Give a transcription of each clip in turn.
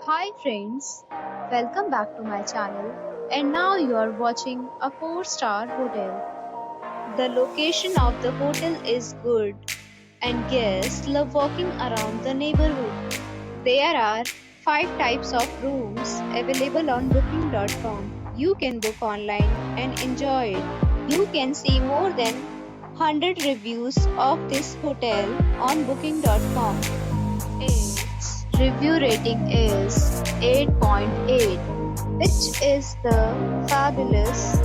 Hi friends, welcome back to my channel and now you are watching a 4-star hotel. The location of the hotel is good and guests love walking around the neighborhood. There are 5 types of rooms available on booking.com. You can book online and enjoy it. You can see more than 100 reviews of this hotel on booking.com. Its review rating is 8.8, which is the fabulous.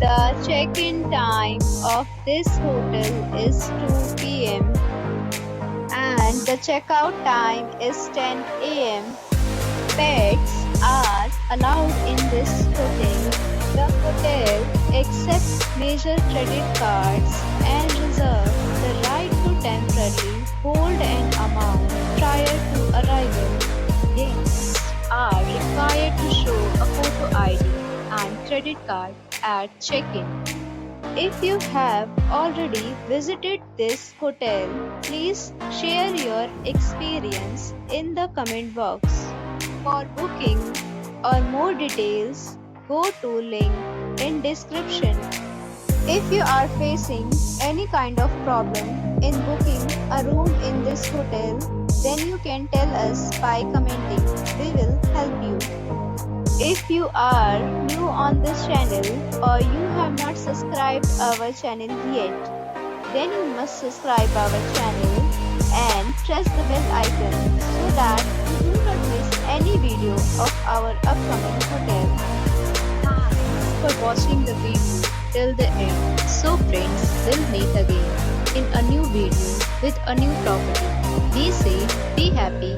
The check-in time of this hotel is 2 p.m. and the checkout time is 10 a.m. Pets are allowed in this hotel. The hotel accepts major credit cards and reserves the right to temporarily hold an amount prior to arrival. Guests are required to show a photo ID and credit card at check-in. If you have already visited this hotel, please share your experience in the comment box. For booking or more details, go to link in description. If you are facing any kind of problem in booking a room in this hotel, then you can tell us by commenting. We will help you. If you are new on this channel or you have not subscribed our channel yet, then you must subscribe our channel and press the bell icon so that you do not miss any video of our upcoming hotel. Thanks for watching the video till the end. So friends, we'll meet again in a new video with a new property. Be safe, be happy.